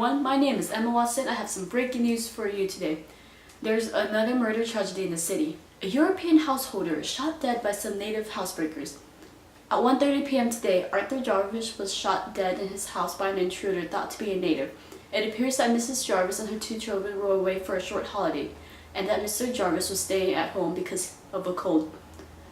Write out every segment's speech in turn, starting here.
everyone, my name is Emma Watson. I have some breaking news for you today. There's another murder tragedy in the city. A European householder is shot dead by some native housebreakers. At 1:30 p.m. today, Arthur Jarvis was shot dead in his house by an intruder thought to be a native. It appears that Mrs. Jarvis and her 2 children were away for a short holiday, and that Mr. Jarvis was staying at home because of a cold.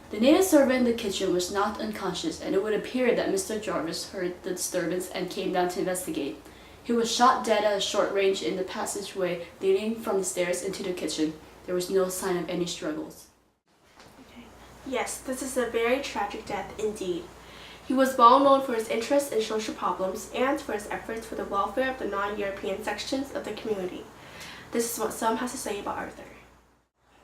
The native servant in the kitchen was knocked unconscious, and it would appear that Mr. Jarvis heard the disturbance and came down to investigate. He was shot dead at a short range in the passageway leading from the stairs into the kitchen. There was no sign of any struggles. Yes, this is a very tragic death indeed. He was well known for his interest in social problems and for his efforts for the welfare of the non-European sections of the community. This is what some has to say about Arthur.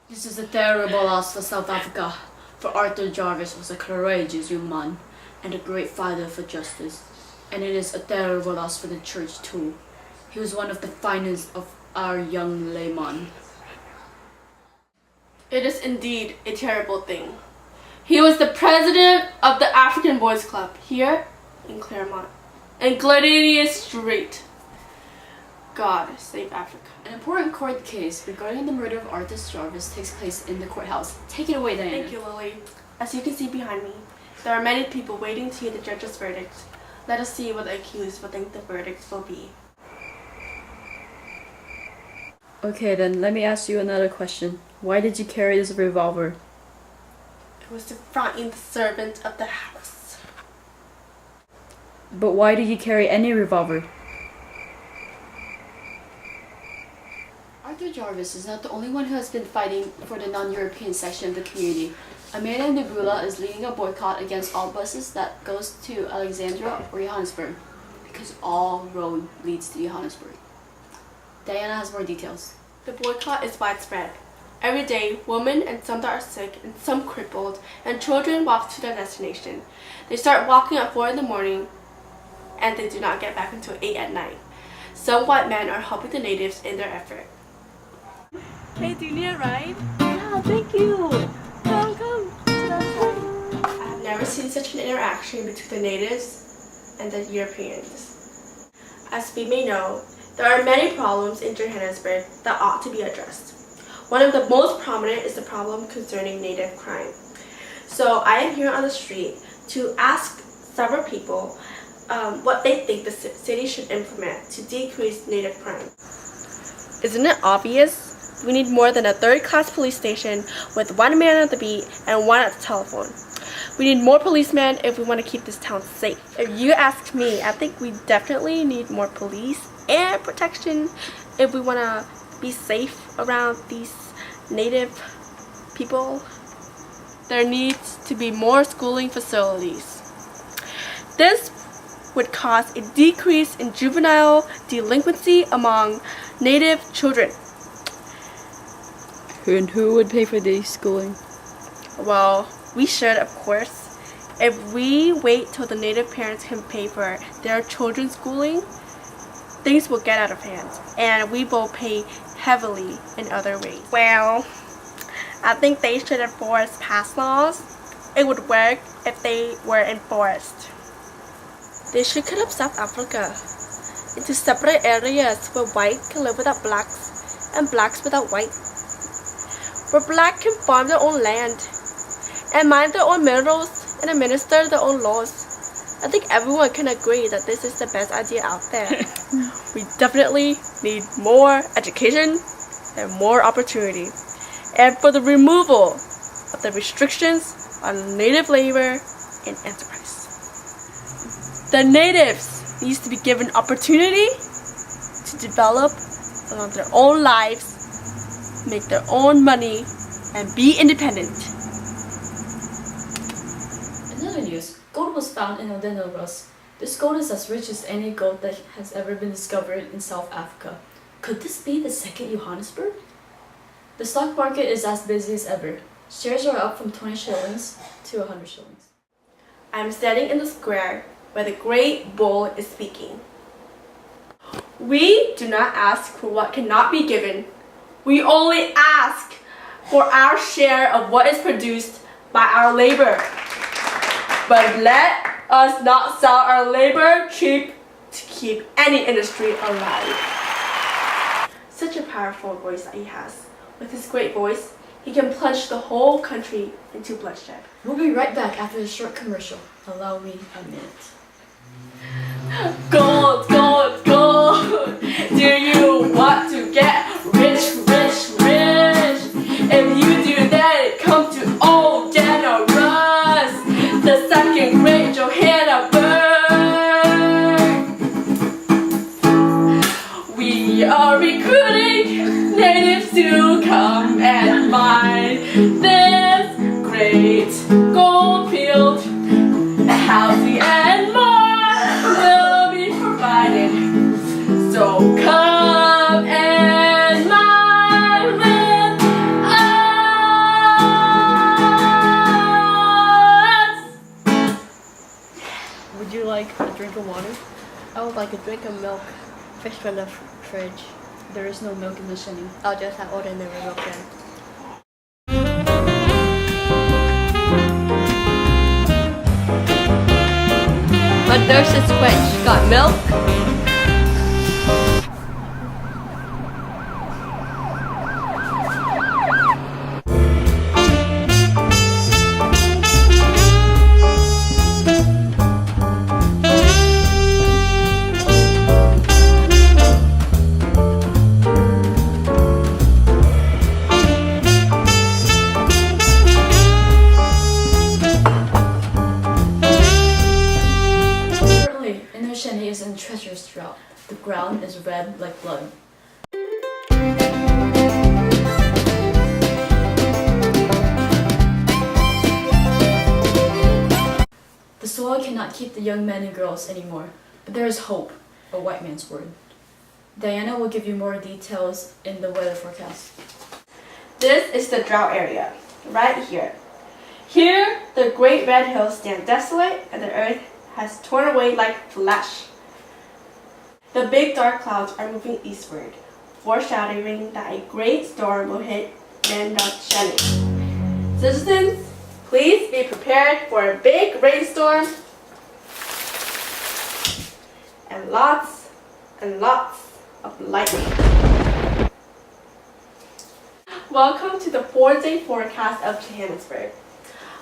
This is a terrible loss for South Africa, for Arthur Jarvis was a courageous young man and a great fighter for justice. And it is a terrible loss for the church too. He was one of the finest of our young laymen. It is indeed a terrible thing. He was the president of the African Boys Club here in Claremont and Gladania Street. God save Africa. An important court case regarding the murder of Arthur Jarvis takes place in the courthouse. Take it away, Diana. Thank you, Lily. As you can see behind me, there are many people waiting to hear the judge's verdict. Let us see what the accused will think the verdict will be. Okay, then let me ask you another question. Why did you carry this revolver? It was to frighten the servant of the house. But why did you carry any revolver? Arthur Jarvis is not the only one who has been fighting for the non-European section of the community. Amelia Nebula is leading a boycott against all buses that goes to Alexandria or Johannesburg, because all road leads to Johannesburg. Diana has more details. The boycott is widespread. Every day, women and some that are sick and some crippled and children walk to their destination. They start walking at 4 in the morning and they do not get back until 8 at night. Some white men are helping the natives in their effort. Hey, do you need a ride? Yeah, thank you. Come. I have never seen such an interaction between the natives and the Europeans. As we may know, there are many problems in Johannesburg that ought to be addressed. One of the most prominent is the problem concerning native crime. So I am here on the street to ask several people what they think the city should implement to decrease native crime. Isn't it obvious? We need more than a third-class police station with 1 man at the beat and 1 at the telephone. We need more policemen if we want to keep this town safe. If you ask me, I think we definitely need more police and protection if we want to be safe around these native people. There needs to be more schooling facilities. This would cause a decrease in juvenile delinquency among native children. And who would pay for the schooling? Well, we should, of course. If we wait till the native parents can pay for their children's schooling, things will get out of hand, and we will pay heavily in other ways. Well, I think they should enforce past laws. It would work if they were enforced. They should cut up South Africa into separate areas where white can live without blacks and blacks without white, where black can farm their own land and mine their own minerals and administer their own laws. I think everyone can agree that this is the best idea out there. We definitely need more education and more opportunity, and for the removal of the restrictions on native labor and enterprise. The natives needs to be given opportunity to develop along their own lives, make their own money, and be independent. In other news, gold was found in Odenelros. This gold is as rich as any gold that has ever been discovered in South Africa. Could this be the second Johannesburg? The stock market is as busy as ever. Shares are up from 20 shillings to 100 shillings. I'm standing in the square where the great bull is speaking. We do not ask for what cannot be given. We only ask for our share of what is produced by our labor. But let us not sell our labor cheap to keep any industry alive. Such a powerful voice that he has. With his great voice, he can plunge the whole country into bloodshed. We'll be right back after this short commercial. Allow me a minute. Gold, gold, gold. Do you want to get rich, rich, rich? If you do that, it comes to old generous. The second great Johannesburg. We are recruiting natives to come and mine this great gold field. Housing and more will be provided. So come and mine with us. Would you like a drink of water? I would like a drink of milk, fish from the fridge. There is no milk in the shinny. I'll just have ordinary milk then. My thirst is quenched. Got milk? Shenny is in treacherous drought. The ground is red like blood. The soil cannot keep the young men and girls anymore, but there is hope, a white man's word. Diana will give you more details in the weather forecast. This is the drought area, right here. Here, the great red hills stand desolate and the earth has torn away like flesh. The big dark clouds are moving eastward, foreshadowing that a great storm will hit Shenny. Citizens, please be prepared for a big rainstorm and lots of lightning. Welcome to the 4-day forecast of Johannesburg.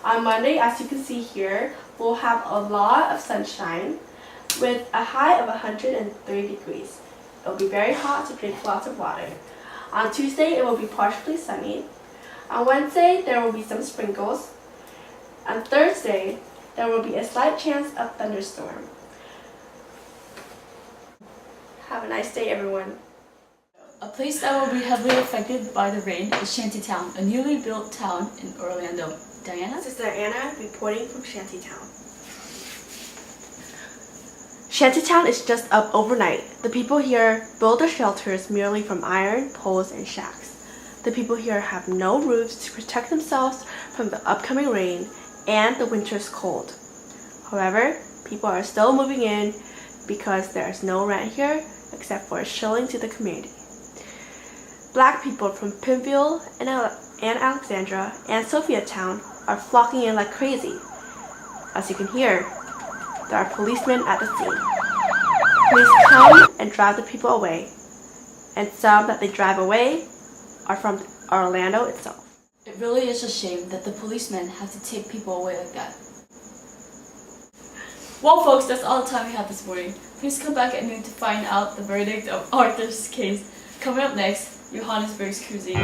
On Monday, as you can see here, we'll have a lot of sunshine with a high of 103 degrees. It will be very hot to drink lots of water. On Tuesday, it will be partially sunny. On Wednesday, there will be some sprinkles. On Thursday, there will be a slight chance of thunderstorm. Have a nice day, everyone. A place that will be heavily affected by the rain is Shantytown, a newly built town in Orlando. Diana? This is Diana reporting from Shantytown. Shantytown is just up overnight. The people here build their shelters merely from iron, poles, and shacks. The people here have no roofs to protect themselves from the upcoming rain and the winter's cold. However, people are still moving in because there is no rent here except for a shilling to the community. Black people from Pinville and Alexandra and Sophiatown are flocking in like crazy. As you can hear, there are policemen at the scene. Police come and drive the people away, and some that they drive away are from Orlando itself. It really is a shame that the policemen have to take people away like that. Well folks, that's all the time we have this morning. Please come back at noon to find out the verdict of Arthur's case. Coming up next, Johannesburg's cuisine.